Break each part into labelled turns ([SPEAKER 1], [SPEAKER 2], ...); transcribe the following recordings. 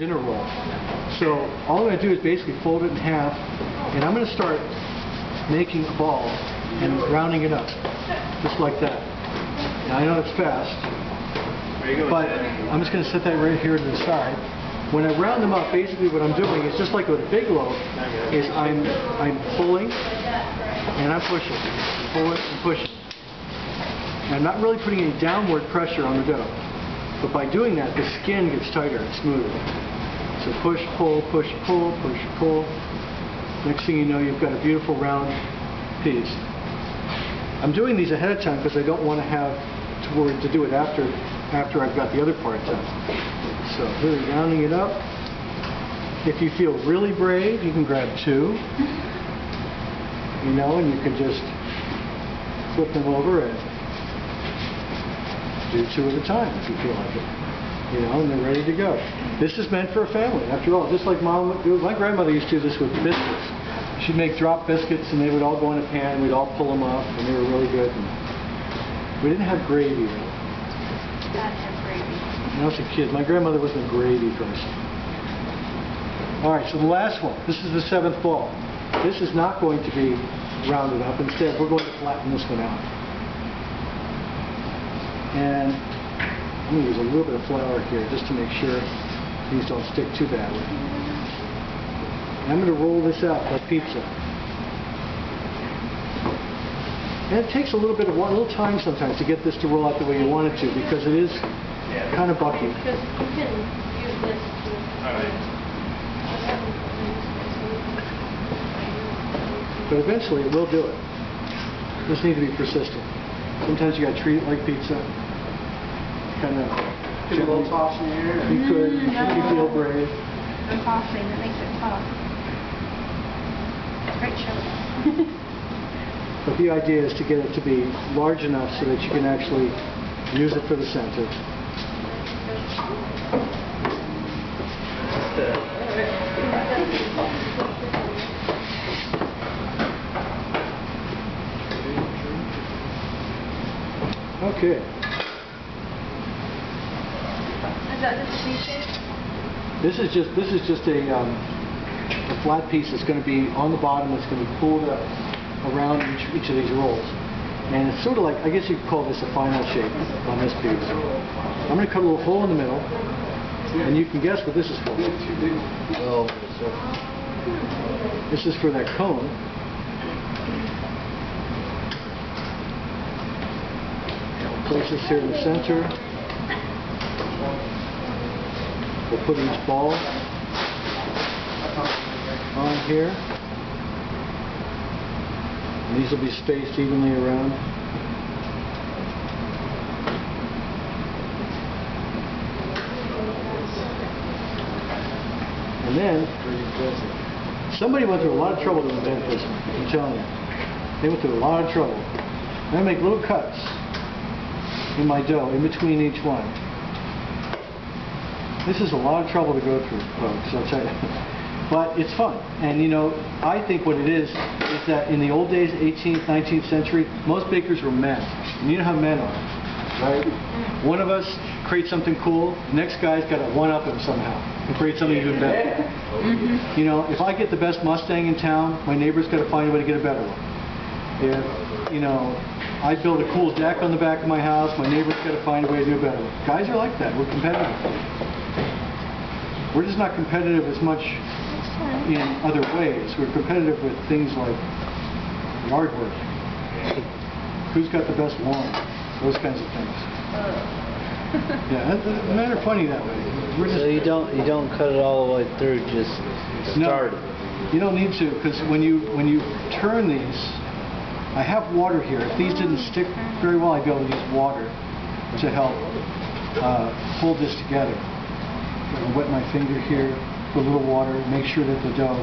[SPEAKER 1] dinner roll. So all I'm going to do is basically fold it in half, and I'm going to start making a ball and rounding it up, just like that. Now I know it's fast, but I'm just going to set that right here to the side. When I round them up, basically what I'm doing is just like with a big loaf, is I'm pulling and I'm pushing, pulling and pushing. And I'm not really putting any downward pressure on the dough, but by doing that, the skin gets tighter and smoother. So push, pull, push, pull, push, pull. Next thing you know, you've got a beautiful round piece. I'm doing these ahead of time because I don't want to have to do it after I've got the other part done. So really rounding it up. If you feel really brave, you can grab two, you know, and you can just flip them over and do two at a time if you feel like it, you know, and they're ready to go. This is meant for a family, after all. Just like Mom would do. My grandmother used to do this with biscuits. She'd make drop biscuits, and they would all go in a pan. We'd all pull them off, and they were really good. And we didn't have gravy, though.
[SPEAKER 2] Dad had gravy.
[SPEAKER 1] When I was a kid, my grandmother wasn't a gravy person. All right, so the last one. This is the 7th ball. This is not going to be rounded up. Instead, we're going to flatten this one out. And I'm going to use a little bit of flour here just to make sure these don't stick too badly. And I'm going to roll this out like pizza. And it takes a little time sometimes to get this to roll out the way you want it to, because it is kind of bucky.
[SPEAKER 2] Because you can use this to...
[SPEAKER 1] But eventually it will do it. You just need to be persistent. Sometimes you got to treat it like pizza. Kind of
[SPEAKER 3] Get a little toss in the air.
[SPEAKER 1] You could, if you feel brave.
[SPEAKER 2] The tossing that makes it tough. Great show.
[SPEAKER 1] But the idea is to get it to be large enough so that you can actually use it for the center. Okay.
[SPEAKER 2] Is that just a piece?
[SPEAKER 1] This is just a flat piece that's going to be on the bottom. That's going to be pulled up around each of these rolls, and it's sort of like, I guess you could call this a final shape on this piece. I'm going to cut a little hole in the middle, and you can guess what this is for. This is for that cone. Place this here in the center. We'll put each ball on here. And these will be spaced evenly around. And then, somebody went through a lot of trouble to invent this one, I'm telling you. They went through a lot of trouble. I'm going to make little cuts in my dough, in between each one. This is a lot of trouble to go through, folks, I'll tell you. But it's fun. And you know, I think what it is that in the old days, 18th, 19th century, most bakers were men. And you know how men are, right? One of us creates something cool, the next guy's got to one-up him somehow and create something even better. You know, if I get the best Mustang in town, my neighbor's got to find a way to get a better one. If, you know, I build a cool deck on the back of my house, my neighbor's got to find a way to do a better one. Guys are like that. We're competitive. We're just not competitive as much in other ways. We're competitive with things like yard work. Who's got the best lawn? Those kinds of things. Yeah, men are funny that way.
[SPEAKER 4] So you don't cut it all the way through, just start it.
[SPEAKER 1] You don't need to, because when you turn these, I have water here. If these didn't stick very well, I'd be able to use water to help hold this together. I'll wet my finger here, put a little water, make sure that the dough,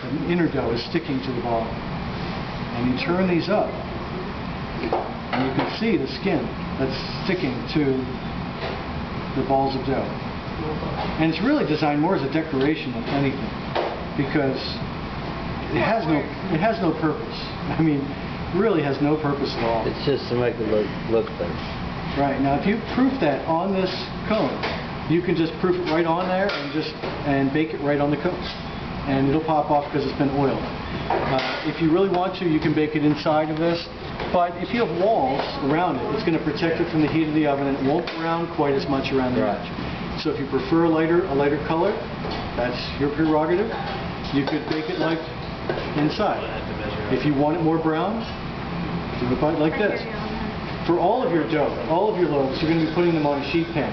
[SPEAKER 1] the inner dough, is sticking to the ball. And you turn these up, and you can see the skin that's sticking to the balls of dough. And it's really designed more as a decoration than anything, because it has no purpose. I mean, it really has no purpose at all.
[SPEAKER 4] It's just to make it look better.
[SPEAKER 1] Right. Now, if you proof that on this cone, you can just proof it right on there and bake it right on the cook. And it'll pop off because it's been oiled. If you really want to, you can bake it inside of this. But if you have walls around it, it's going to protect it from the heat of the oven and it won't brown quite as much around the edge. So if you prefer a lighter color, that's your prerogative. You could bake it like inside. If you want it more brown, do it like this. For all of your dough, all of your loaves, you're going to be putting them on a sheet pan.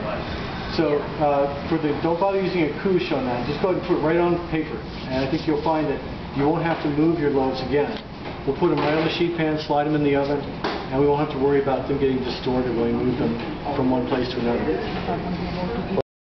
[SPEAKER 1] So don't bother using a couche on that. Just go ahead and put it right on paper. And I think you'll find that you won't have to move your loaves again. We'll put them right on the sheet pan, slide them in the oven, and we won't have to worry about them getting distorted when we move them from one place to another.